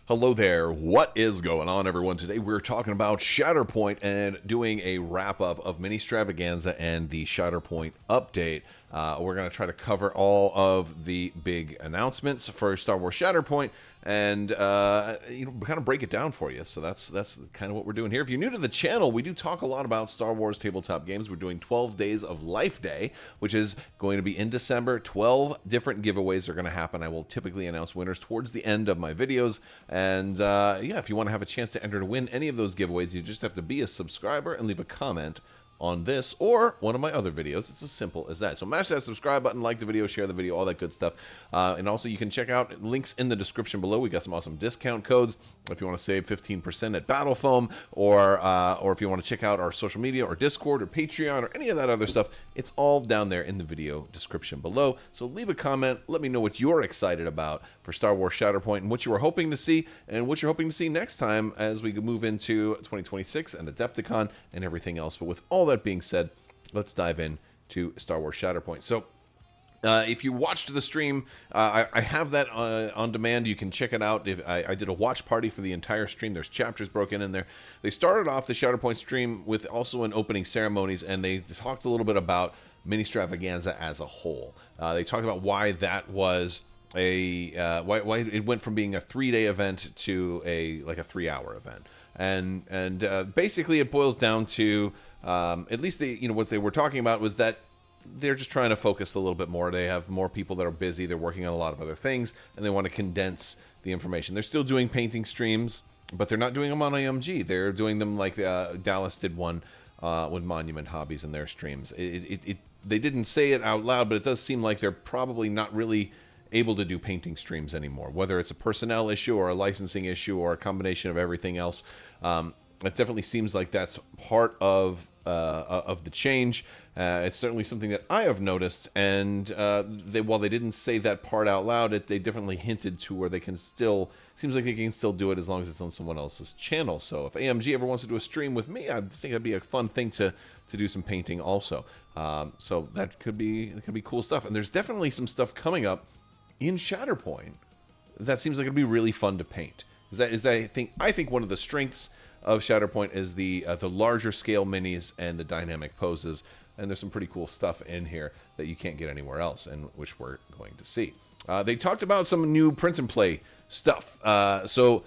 Hello there, what is going on everyone? Today we're talking about Shatterpoint and doing a wrap-up of Ministravaganza and the Shatterpoint update. We're going to try to cover all of the big announcements for Star Wars Shatterpoint and kind of break it down for you. So that's kind of what we're doing here. If you're new to the channel, we do talk a lot about Star Wars tabletop games. We're doing 12 Days of Life Day, which is going to be in December. 12 different giveaways are going to happen. I will typically announce winners towards the end of my videos. And yeah, if you want to have a chance to enter to win any of those giveaways, you just have to be a subscriber and leave a comment on this or one of my other videos. It's as simple as that. So mash that subscribe button, like the video, share the video, all that good stuff. And also you can check out links in the description below. We got some awesome discount codes if you want to save 15% at Battle Foam, or if you want to check out our social media or Discord or Patreon or any of that other stuff. It's all down there in the video description below. So leave a comment. Let me know what you're excited about for Star Wars Shatterpoint and what you were hoping to see and what you're hoping to see next time as we move into 2026 and Adepticon and everything else. But with all that being said, let's dive in to Star Wars Shatterpoint. So if you watched the stream, I have that on demand. You can check it out. I did a watch party for the entire stream. There's chapters broken in there. They started off the Shatterpoint stream with also an opening ceremonies, and they talked a little bit about Ministravaganza as a whole. They talked about why that was why it went from being a 3-day event to a 3-hour event. And basically it boils down to at least what they were talking about was that they're just trying to focus a little bit more. They have more people that are busy. They're working on a lot of other things, and they want to condense the information. They're still doing painting streams, but they're not doing them on IMG. They're doing them like Dallas did one with Monument Hobbies in their streams. They didn't say it out loud, but it does seem like they're probably not really able to do painting streams anymore, whether it's a personnel issue or a licensing issue or a combination of everything else. It definitely seems like that's part of the change. It's certainly something that I have noticed, and while they didn't say that part out loud, they definitely hinted to where they can still, seems like they can still do it as long as it's on someone else's channel. So if AMG ever wants to do a stream with me, I think that'd be a fun thing to do some painting also. So that could be cool stuff. And there's definitely some stuff coming up in Shatterpoint that seems like it'd be really fun to paint. I think one of the strengths of Shatterpoint is the larger scale minis and the dynamic poses, and there's some pretty cool stuff in here that you can't get anywhere else, and which we're going to see. They talked about some new print and play stuff. So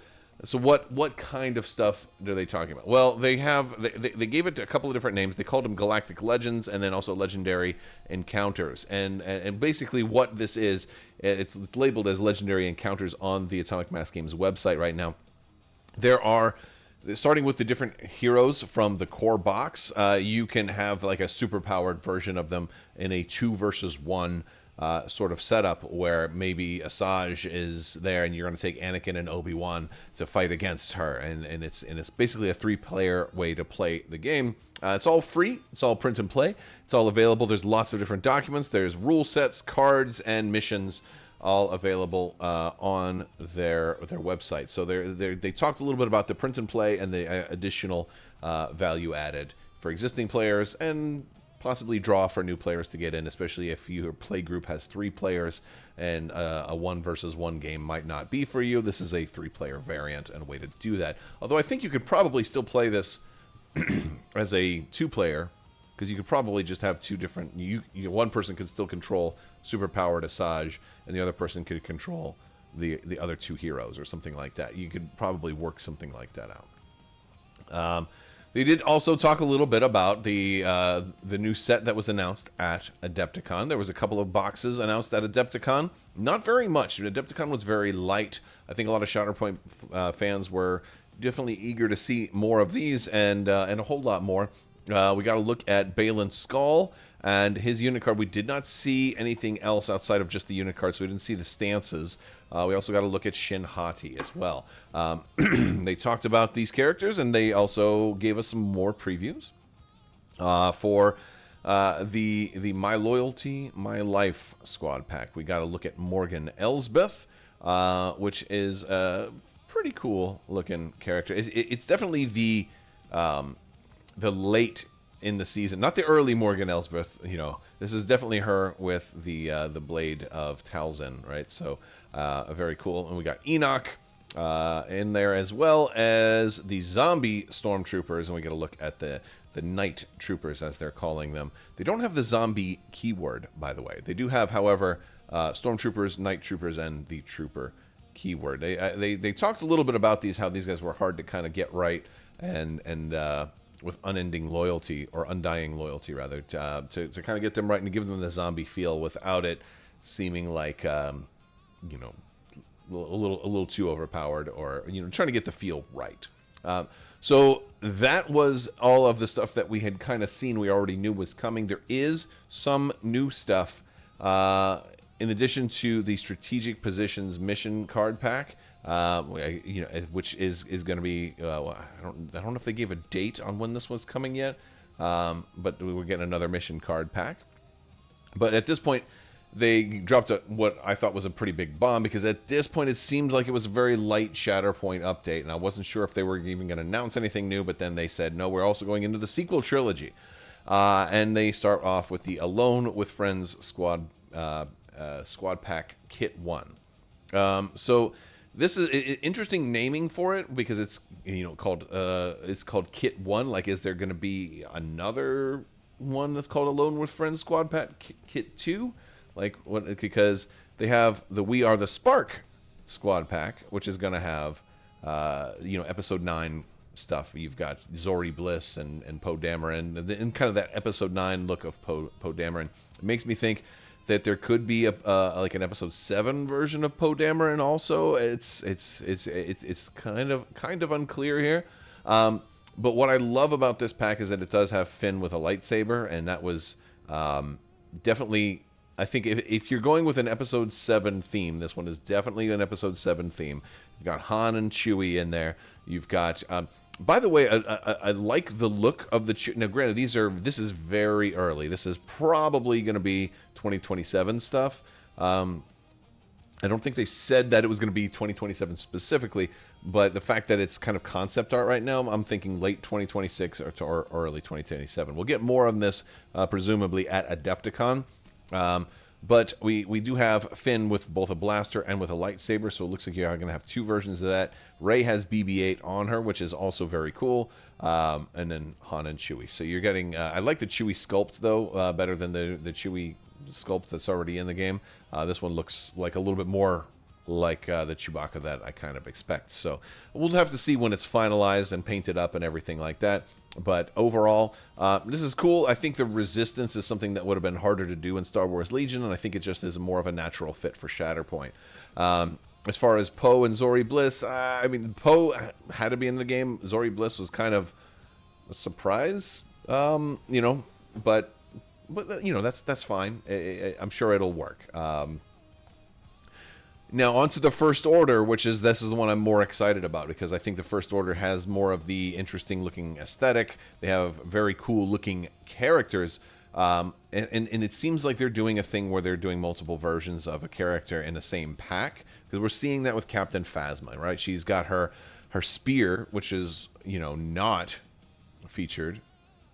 what kind of stuff are they talking about? Well, they gave it a couple of different names. They called them Galactic Legends and then also Legendary Encounters. And basically what this is, it's labeled as Legendary Encounters on the Atomic Mass Games website right now. There are, starting with the different heroes from the core box, you can have like a super powered version of them in a 2 versus 1 sort of setup where maybe Asajj is there and you're going to take Anakin and Obi-Wan to fight against her, and it's basically a 3-player way to play the game. It's all free. It's all print and play. It's all available. There's lots of different documents. There's rule sets, cards, and missions, all available on their website. So they talked a little bit about the print and play and the additional value added for existing players, and possibly draw for new players to get in, especially if your play group has 3 players and a 1 versus 1 game might not be for you. This is a 3-player variant and a way to do that. Although I think you could probably still play this as a 2-player, because you could probably just have 2 different, one person could still control superpowered Asajj and the other person could control the other 2 heroes or something like that. You could probably work something like that out. They did also talk a little bit about the new set that was announced at Adepticon. There was a couple of boxes announced at Adepticon. Not very much. Adepticon was very light. I think a lot of Shatterpoint fans were definitely eager to see more of these and a whole lot more. We got to look at Balin's Skull and his unit card. We did not see anything else outside of just the unit card, so we didn't see the stances. We also got to look at Shin Hati as well. They talked about these characters, and they also gave us some more previews for the My Loyalty, My Life squad pack. We got to look at Morgan Elsbeth, which is a pretty cool looking character. It's definitely the late in the season, not the early Morgan Elsbeth. This is definitely her with the blade of Talzin, right? So very cool. And we got Enoch, in there, as well as the zombie stormtroopers, and we get a look at the night troopers, as they're calling them. They don't have the zombie keyword, by the way. They do have, however, stormtroopers, night troopers, and the trooper keyword. They talked a little bit about these, how these guys were hard to kind of get right, and with unending loyalty, or undying loyalty rather, to kind of get them right and give them the zombie feel without it seeming like you know, a little too overpowered, or trying to get the feel right. So that was all of the stuff that we had kind of seen. We already knew was coming. There is some new stuff in addition to the strategic positions mission card pack, which is going to be. I don't know if they gave a date on when this was coming yet, but we were getting another mission card pack. But at this point, they dropped what I thought was a pretty big bomb, because at this point it seemed like it was a very light Shatterpoint update, and I wasn't sure if they were even going to announce anything new, but then they said, no, we're also going into the sequel trilogy. And they start off with the Alone with Friends Squad Pack Kit 1. So this is interesting naming for it, because it's called Kit 1. Like, is there going to be another one that's called Alone with Friends Squad Pack Kit 2? Like, what? Because they have the We Are the Spark Squad Pack, which is going to have, Episode 9 stuff. You've got Zori Bliss and Poe Dameron, and kind of that Episode 9 look of Poe Dameron. It makes me think that there could be like an Episode 7 version of Poe Dameron. Also, it's kind of unclear here. But what I love about this pack is that it does have Finn with a lightsaber, and that was definitely. I think if you're going with an Episode 7 theme, this one is definitely an Episode 7 theme. You've got Han and Chewie in there. You've got... by the way, I like the look of the... Now, granted, this is very early. This is probably going to be 2027 stuff. I don't think they said that it was going to be 2027 specifically, but the fact that it's kind of concept art right now, I'm thinking late 2026 or early 2027. We'll get more on this, presumably, at Adepticon. But we do have Finn with both a blaster and with a lightsaber, so it looks like you're going to have two versions of that. Rey has BB-8 on her, which is also very cool, and then Han and Chewie. So you're getting... I like the Chewie sculpt, though, better than the Chewie sculpt that's already in the game. This one looks like a little bit more like the Chewbacca that I kind of expect. So we'll have to see when it's finalized and painted up and everything like that. But overall, this is cool. I think the Resistance is something that would have been harder to do in Star Wars Legion, and I think it just is more of a natural fit for Shatterpoint. As far as Poe and Zori Bliss, I mean, Poe had to be in the game. Zori Bliss was kind of a surprise, but that's fine. I'm sure it'll work. Now, onto the First Order, this is the one I'm more excited about, because I think the First Order has more of the interesting-looking aesthetic. They have very cool-looking characters, and it seems like they're doing a thing where they're doing multiple versions of a character in the same pack, because we're seeing that with Captain Phasma, right? She's got her spear, which is, not featured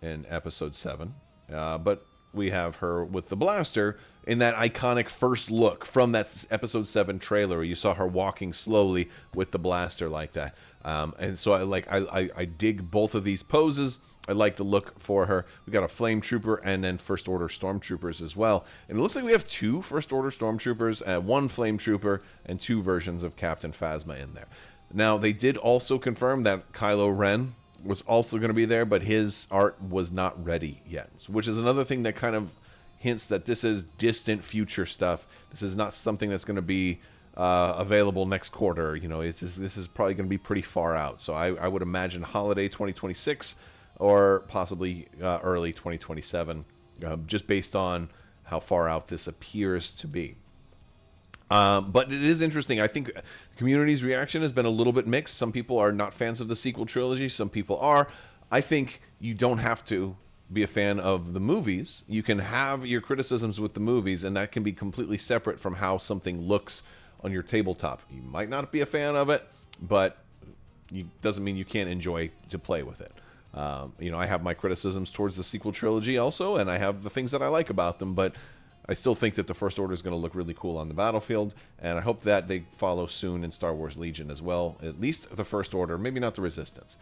in Episode 7, but we have her with the blaster in that iconic first look from that Episode 7 trailer where you saw her walking slowly with the blaster like that. And so I dig both of these poses. I like the look for her. We got a Flame Trooper and then First Order Stormtroopers as well. And it looks like we have two First Order Stormtroopers, one Flame Trooper, and two versions of Captain Phasma in there. Now, they did also confirm that Kylo Ren was also going to be there, but his art was not ready yet, which is another thing that kind of hints that this is distant future stuff. This is not something that's going to be available next quarter. This is probably going to be pretty far out. So I would imagine holiday 2026 or possibly early 2027, just based on how far out this appears to be. But it is interesting. I think the community's reaction has been a little bit mixed. Some people are not fans of the sequel trilogy. Some people are. I think you don't have to be a fan of the movies. You can have your criticisms with the movies, and that can be completely separate from how something looks on your tabletop. You might not be a fan of it, but it doesn't mean you can't enjoy to play with it. I have my criticisms towards the sequel trilogy also, and I have the things that I like about them, but I still think that the First Order is going to look really cool on the battlefield, and I hope that they follow soon in Star Wars Legion as well. At least the First Order, maybe not the Resistance.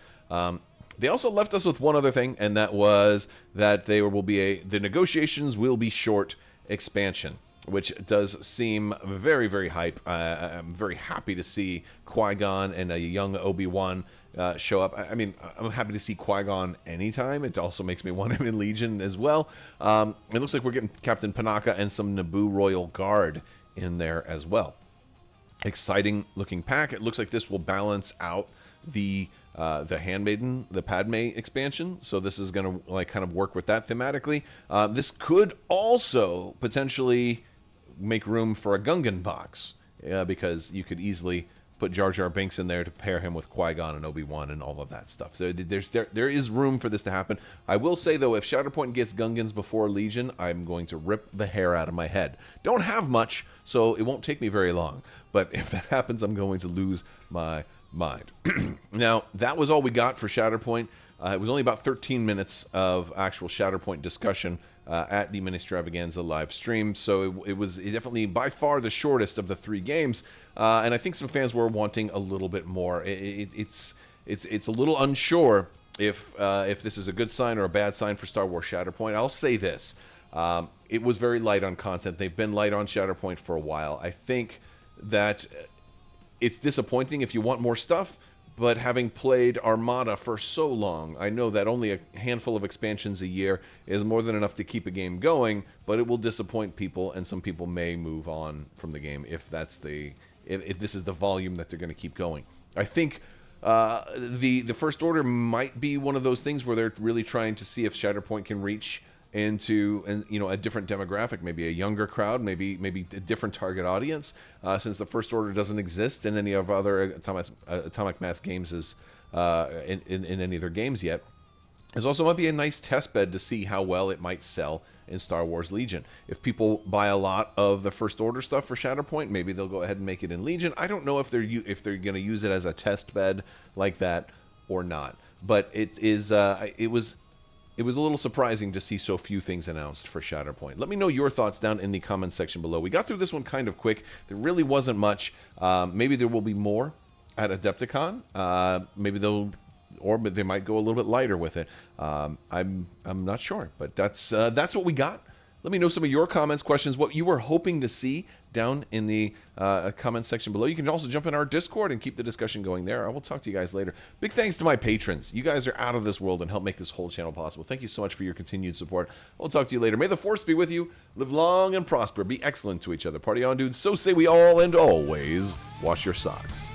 They also left us with one other thing, and that was that the negotiations will be short expansion, which does seem very, very hype. I'm very happy to see Qui-Gon and a young Obi-Wan show up. I mean, I'm happy to see Qui-Gon anytime. It also makes me want him in Legion as well. It looks like we're getting Captain Panaka and some Naboo Royal Guard in there as well. Exciting looking pack. It looks like this will balance out the Handmaiden, the Padme expansion, so this is going to like kind of work with that thematically. This could also potentially make room for a Gungan box, because you could easily put Jar Jar Binks in there to pair him with Qui-Gon and Obi-Wan and all of that stuff. So there is room for this to happen. I will say though, if Shatterpoint gets Gungans before Legion, I'm going to rip the hair out of my head. Don't have much, so it won't take me very long, but if that happens, I'm going to lose my mind. Now, that was all we got for Shatterpoint. It was only about 13 minutes of actual Shatterpoint discussion at the Ministravaganza live stream, so it was definitely by far the shortest of the 3 games, and I think some fans were wanting a little bit more. It's a little unsure if this is a good sign or a bad sign for Star Wars Shatterpoint. I'll say this. It was very light on content. They've been light on Shatterpoint for a while. I think that it's disappointing if you want more stuff, but having played Armada for so long, I know that only a handful of expansions a year is more than enough to keep a game going, but it will disappoint people, and some people may move on from the game if this is the volume that they're going to keep going. I think the First Order might be one of those things where they're really trying to see if Shatterpoint can reach into a different demographic, maybe a younger crowd, maybe a different target audience, since the First Order doesn't exist in any of other Atomic Mass games in any of their games yet. This also might be a nice test bed to see how well it might sell in Star Wars Legion. If people buy a lot of the First Order stuff for Shatterpoint, maybe they'll go ahead and make it in Legion. I don't know if they're going to use it as a test bed like that or not, but it was a little surprising to see so few things announced for Shatterpoint. Let me know your thoughts down in the comments section below. We got through this one kind of quick. There really wasn't much. Maybe there will be more at Adepticon. But they might go a little bit lighter with it. I'm not sure, but that's what we got. Let me know some of your comments, questions, what you were hoping to see down in the comments section below. You can also jump in our Discord and keep the discussion going there. I will talk to you guys later. Big thanks to my patrons. You guys are out of this world and help make this whole channel possible. Thank you so much for your continued support. I'll talk to you later. May the Force be with you. Live long and prosper. Be excellent to each other. Party on, dudes. So say we all, and always wash your socks.